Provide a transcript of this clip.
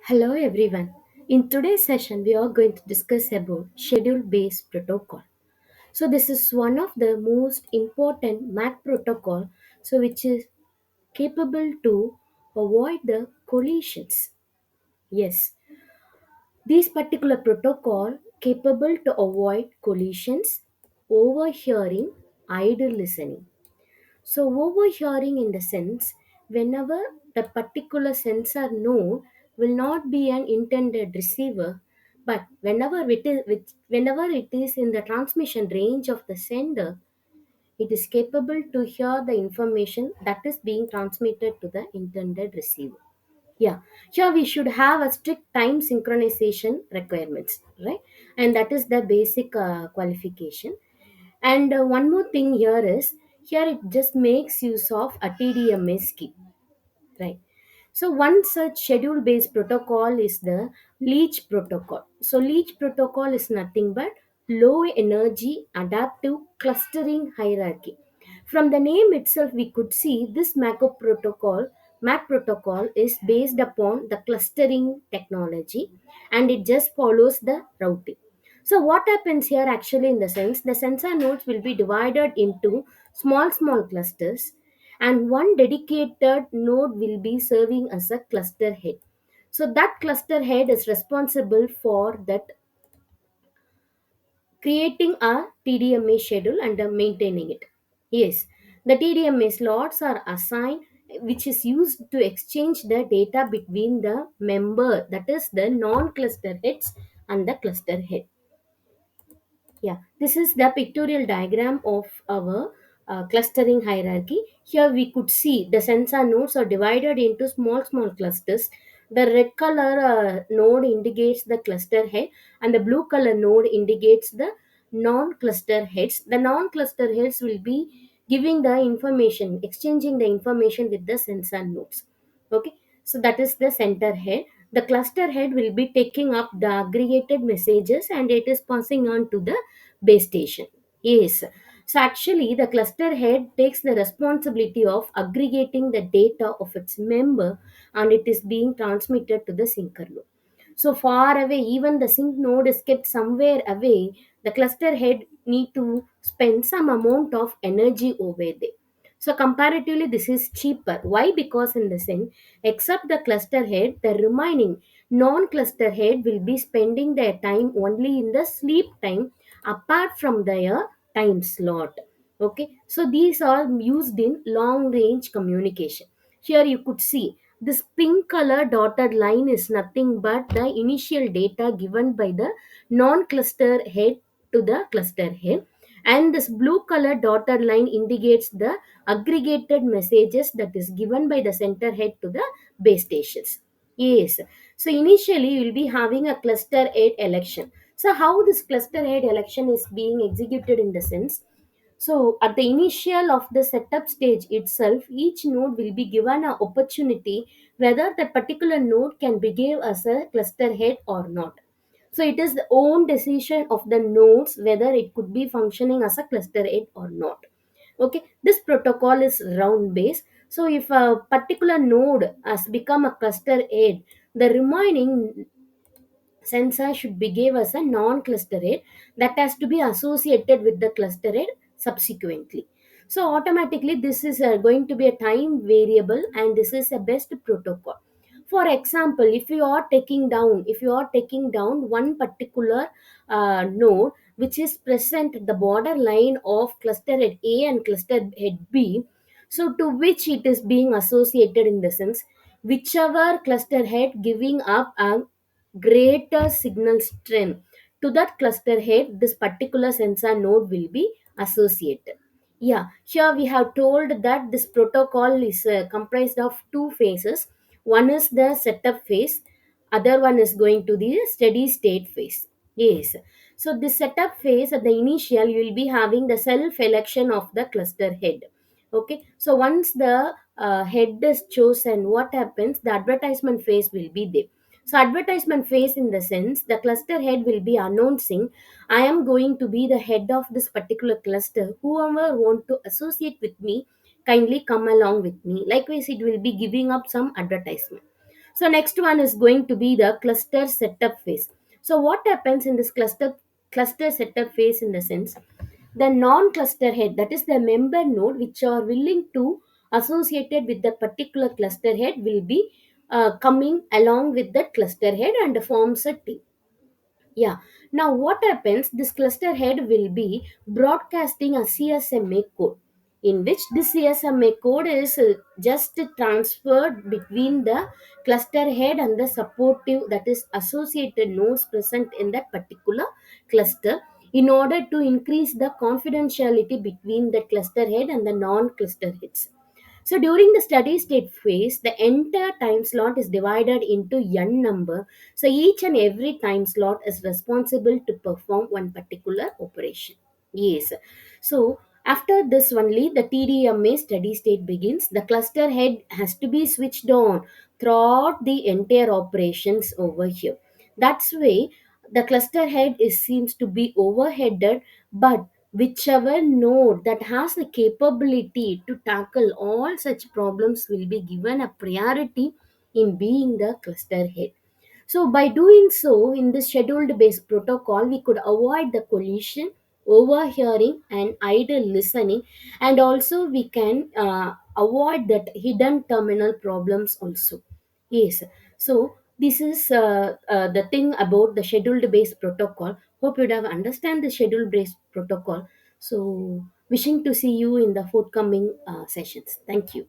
Hello everyone. In today's session we are going to discuss about schedule based protocol. So this is one of the most important MAC protocol which is capable to avoid the collisions. Yes, these particular protocol capable to avoid collisions, overhearing, idle listening. So, overhearing in the sense, whenever the particular sensor node will not be an intended receiver, but whenever it is in the transmission range of the sender, it is capable to hear the information that is being transmitted to the intended receiver. Yeah, here we should have a strict time synchronization requirements, right? And that is the basic qualification. And one more thing here is here it just makes use of a TDMA key, right? So one such schedule based protocol is the leach protocol. So leach protocol is nothing but low energy adaptive clustering hierarchy. From the name itself, we could see this MAC protocol is based upon the clustering technology and it just follows the routing. So what happens here actually in the sense the sensor nodes will be divided into small clusters and one dedicated node will be serving as a cluster head. So that cluster head is responsible for that creating a TDMA schedule and maintaining it. Yes, the TDMA slots are assigned which is used to exchange the data between the member, that is the non-cluster heads and the cluster head. Yeah, this is the pictorial diagram of our clustering hierarchy. Here we could see the sensor nodes are divided into small clusters. The red color node indicates the cluster head, and the blue color node indicates the non-cluster heads. The non-cluster heads will be giving the information, exchanging the information with the sensor nodes. Okay, so that is the center head. The cluster head will be taking up the aggregated messages and it is passing on to the base station. Yes. So actually, the cluster head takes the responsibility of aggregating the data of its member and it is being transmitted to the syncer node. So far away, even the sync node is kept somewhere away, the cluster head need to spend some amount of energy over there. So comparatively, this is cheaper. Why? Because in the sync, except the cluster head, the remaining non-cluster head will be spending their time only in the sleep time apart from their time slot. Okay, so these are used in long range communication. Here you could see this pink color dotted line is nothing but the initial data given by the non-cluster head to the cluster head, and this blue color dotted line indicates the aggregated messages that is given by the center head to the base stations. Yes, so initially you will be having a cluster head election. So how this cluster head election is being executed in the sense, so at the initial of the setup stage itself, each node will be given an opportunity whether that particular node can behave as a cluster head or not. So it is the own decision of the nodes whether it could be functioning as a cluster head or not. Okay, this protocol is round based. So if a particular node has become a cluster head, the remaining sensor should behave as a non-cluster head that has to be associated with the cluster head subsequently. So automatically this is going to be a time variable and this is a best protocol. For example, if you are taking down one particular node which is present at the borderline of cluster head A and cluster head B, so to which it is being associated in the sense whichever cluster head giving up a greater signal strength to that cluster head, this particular sensor node will be associated. Yeah, here we have told that this protocol is comprised of two phases. One is the setup phase, other one is going to the steady state phase. Yes, so the setup phase at the initial you will be having the self election of the cluster head. Okay, so once the head is chosen, what happens? The advertisement phase will be there. So advertisement phase in the sense the cluster head will be announcing, I am going to be the head of this particular cluster. Whoever want to associate with me, kindly come along with me. Likewise, it will be giving up some advertisement. So next one is going to be the cluster setup phase. So what happens in this cluster setup phase, in the sense, the non-cluster head, that is the member node which are willing to associated with the particular cluster head, will be coming along with that cluster head and forms a team. Yeah. Now, what happens? This cluster head will be broadcasting a CSMA code, in which this CSMA code is just transferred between the cluster head and the supportive, that is associated nodes present in that particular cluster, in order to increase the confidentiality between the cluster head and the non-cluster heads. So during the steady state phase, the entire time slot is divided into n number. So each and every time slot is responsible to perform one particular operation. Yes. So after this only the TDMA steady state begins. The cluster head has to be switched on throughout the entire operations over here. That's why the cluster head is seems to be overheaded, but whichever node that has the capability to tackle all such problems will be given a priority in being the cluster head. So by doing so, in this scheduled based protocol, we could avoid the collision, overhearing, and idle listening, and also we can avoid that hidden terminal problems also. Yes. So this is the thing about the scheduled based protocol. Hope you'd have understand the scheduled based protocol. So wishing to see you in the forthcoming sessions. Thank you.